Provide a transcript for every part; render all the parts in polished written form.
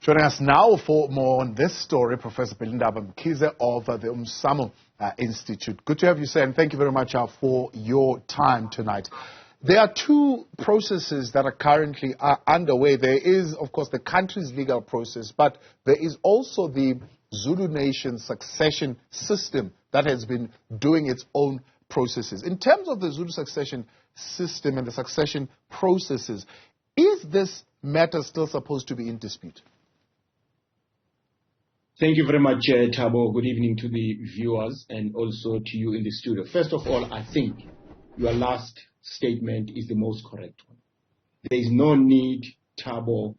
Joining us now for more on this story, Professor Bhelindaba Mkhize of the Umsamo Institute. Good to have you, sir, and thank you very much for your time tonight. There are two processes that are currently underway. There is, of course, the country's legal process, but there is also the Zulu Nation succession system that has been doing its own processes. In terms of the Zulu succession system and the succession processes, is this matter still supposed to be in dispute? Thank you very much, Thabo. Good evening to the viewers and also to you in the studio. First of all, I think your last statement is the most correct one. There is no need, Thabo,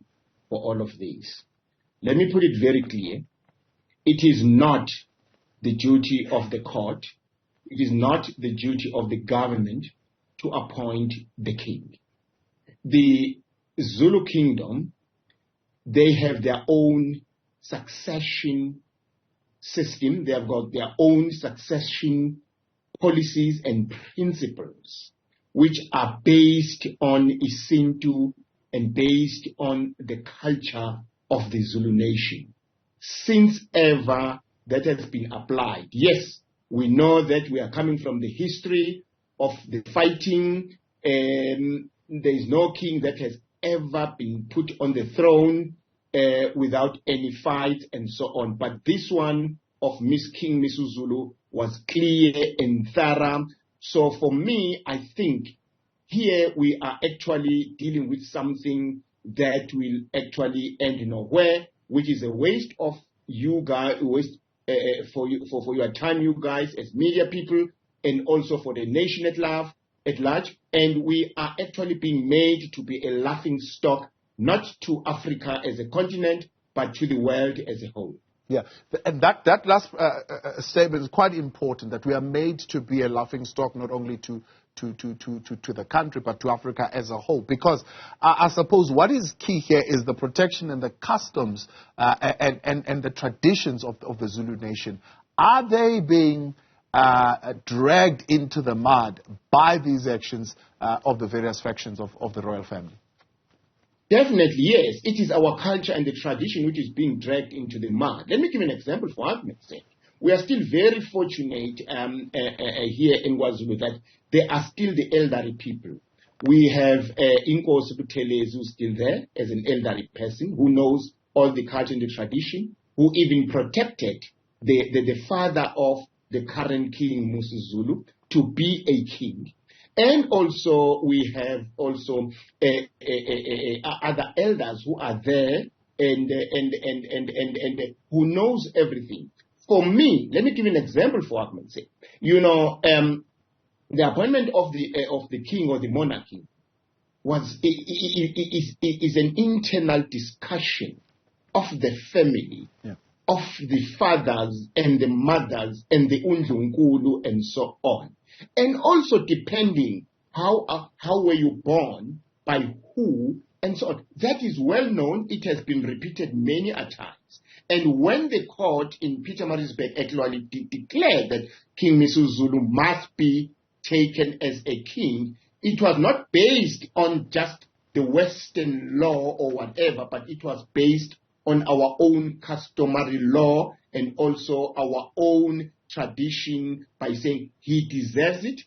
for all of this. Let me put it very clear. It is not the duty of the court, it is not the duty of the government to appoint the king. The Zulu kingdom, they have their own succession system. They have got their own succession policies and principles, which are based on Isintu and based on the culture of the Zulu nation. Since ever that has been applied. Yes, we know that we are coming from the history of the fighting. There is no king that has ever been put on the throne without any fight and so on. But this one of King Misuzulu was clear and thorough. So for me, I think here we are actually dealing with something that will actually end nowhere, which is a waste of you guys, for your time, you guys as media people, and also for the nation at large. And we are actually being made to be a laughing stock, not to Africa as a continent, but to the world as a whole. Yeah, and that last statement is quite important, that we are made to be a laughing stock, not only to the country, but to Africa as a whole. Because I suppose what is key here is the protection and the customs and the traditions of the Zulu nation. Are they being dragged into the mud by these actions of the various factions of the royal family? Definitely, yes. It is our culture and the tradition which is being dragged into the mud. Let me give an example for argument's sake. We are still very fortunate here in KwaZulu that there are still the elderly people. We have Inkosi Buthelezi who's still there as an elderly person who knows all the culture and the tradition, who even protected the father of the current king, Zulu, to be a king. And also we have also other elders who are there and who knows everything. For me, let me give you an example for argument's sake. You know, the appointment of the king or the monarchy is an internal discussion of the family, of the fathers and the mothers and the undlunkulu and so on. And also depending how were you born, by who, and so on. That is well known. It has been repeated many a times. And when the court in Pietermaritzburg actually declared that King Misuzulu must be taken as a king, it was not based on just the Western law or whatever, but it was based on our own customary law and also our own tradition, by saying he deserves it,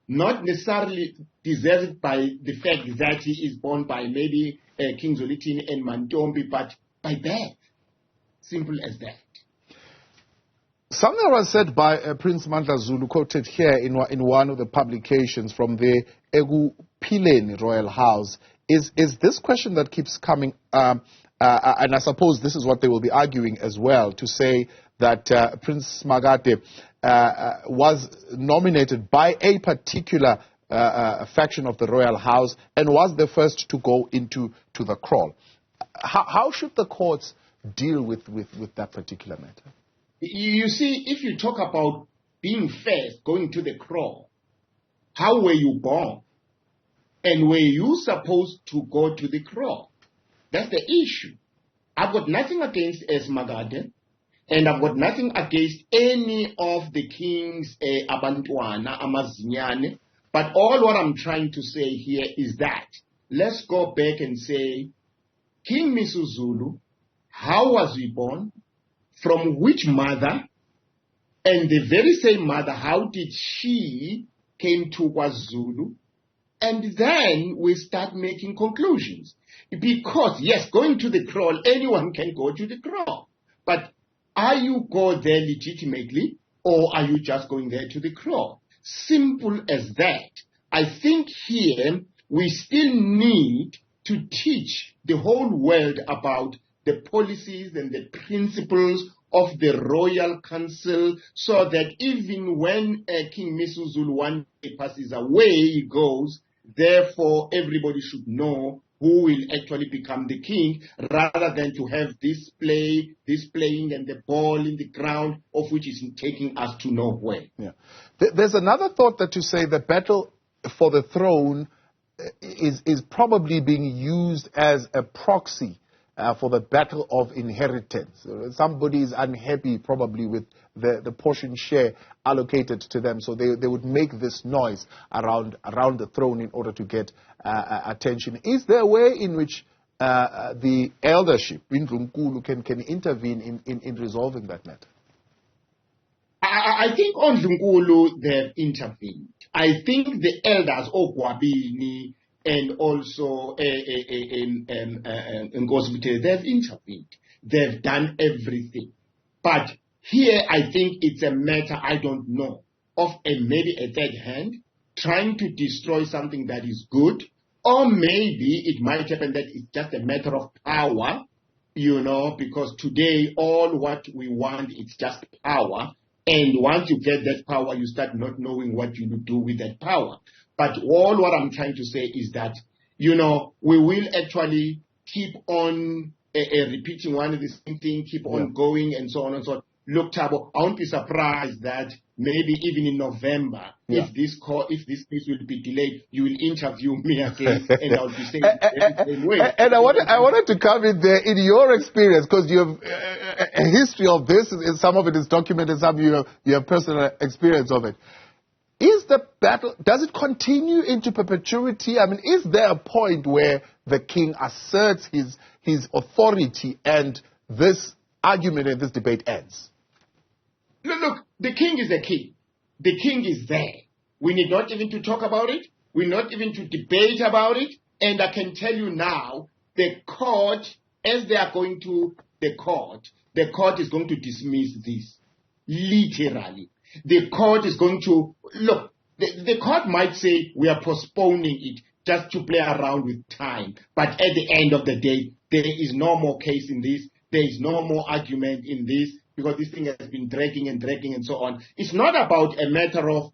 not necessarily deserves it by the fact that he is born by maybe King Zwelithini and Mantombi, but by birth. Simple as that. Something was said by Prince Mandla Zulu, quoted here in one of the publications from the Ekupileni Royal House, is this question that keeps coming, and I suppose this is what they will be arguing as well, to say that Prince Makate was nominated by a particular faction of the royal house and was the first to go into the crawl. How should the courts deal with that particular matter? You see, if you talk about being first, going to the crawl, how were you born? And were you supposed to go to the crawl? That's the issue. I've got nothing against Magade, and I've got nothing against any of the kings, Abantwana, Amazinyane. But all what I'm trying to say here is that let's go back and say King Misuzulu how was he born, from which mother, and the very same mother, how did she came to KwaZulu, and then we start making conclusions. Because, yes, going to the kraal, anyone can go to the kraal. But are you go there legitimately, or are you just going there to the kraal? Simple as that. I think here we still need to teach the whole world about the policies and the principles of the Royal Council, so that even when King Misuzulu one day passes away, he goes, therefore everybody should know who will actually become the king, rather than to have this playing and the ball in the ground, of which is taking us to nowhere. Yeah. There's another thought that you say the battle for the throne is probably being used as a proxy for the battle of inheritance. Somebody is unhappy probably with the portion share allocated to them, so they would make this noise around the throne in order to get attention. Is there a way in which the eldership, inZulu, can intervene in resolving that matter? I think on Zulu they've intervened. I think the elders, Ogwabini, and also Ngosibuthe, they've intervened. They've done everything. But here I think it's a matter, I don't know, of maybe a third hand trying to destroy something that is good, or maybe it might happen that it's just a matter of power, because today all what we want is just power. And once you get that power, you start not knowing what you do with that power. But all what I'm trying to say is that, we will actually keep on repeating one of the same thing, keep on going, and so on and so on. Look, Thabo, I won't be surprised that maybe even in November, if this case will be delayed, you will interview me again, and I'll be saying the same way. And I wanted to come in there in your experience, because you have a history of this. Some of it is documented, some you have personal experience of it. Is the battle, does it continue into perpetuity? I mean, is there a point where the king asserts his authority and this argument and this debate ends? Look, the king is the king. The king is there. We need not even to talk about it. We need not even to debate about it. And I can tell you now, the court, as they are going to the court is going to dismiss this. Literally. The court is going to, look, the court might say we are postponing it just to play around with time. But at the end of the day, there is no more case in this. There is no more argument in this, because this thing has been dragging and so on. It's not about a matter of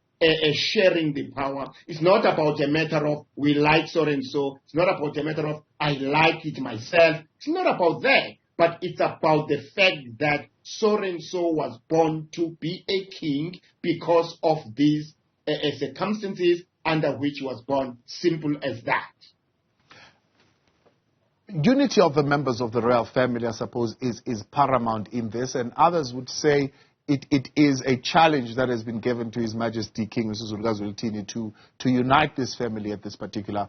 sharing the power. It's not about a matter of we like so and so. It's not about a matter of I like it myself. It's not about that. But it's about the fact that so-and-so was born to be a king because of these circumstances under which he was born. Simple as that. Unity of the members of the royal family, I suppose, is paramount in this, and others would say it is a challenge that has been given to His Majesty King Mrs. Zulukazulutini to unite this family at this particular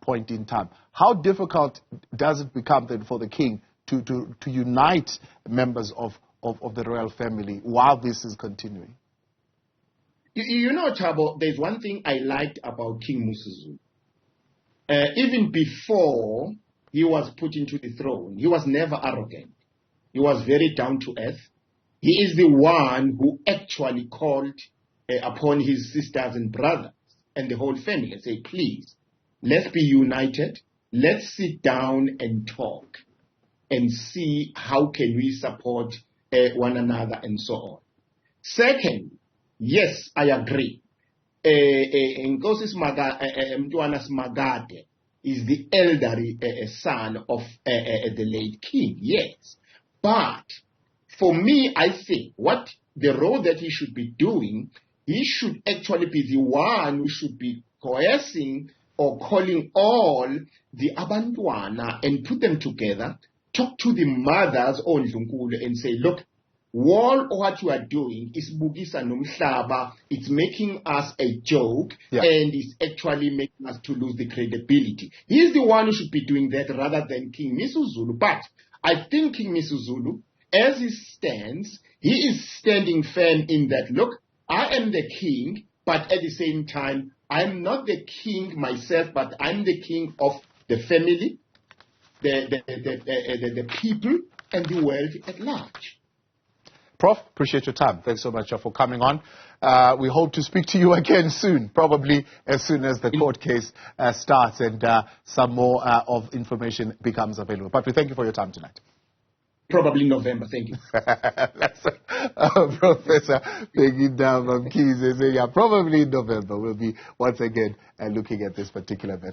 point in time. How difficult does it become then for the king to unite members of the royal family while this is continuing? Thabo, there's one thing I liked about King Moses. Even before he was put into the throne, he was never arrogant. He was very down to earth. He is the one who actually called upon his sisters and brothers and the whole family and say, please, let's be united. Let's sit down and talk and see how can we support one another and so on. Second, yes, I agree. Nkosi Mtwana Magade is the elderly son of the late king, yes. But for me, I think what the role that he should be doing, he should actually be the one who should be coercing or calling all the Abantwana and put them together, talk to the mothers on Zungulu and say, look, all what you are doing is Bugisa Nomhlaba. It's making us a joke, and it's actually making us to lose the credibility. He's the one who should be doing that rather than King Misuzulu. But I think King Zulu, as he stands, he is standing firm in that, look, I am the king, but at the same time, I'm not the king myself, but I'm the king of the family, the people, and the world at large. Prof, appreciate your time. Thanks so much for coming on. We hope to speak to you again soon, probably as soon as the court case starts and some more of information becomes available. But we thank you for your time tonight. Probably in November. Thank you. That's Professor Bhelindaba Mkhize. Yeah, probably in November we'll be once again looking at this particular method.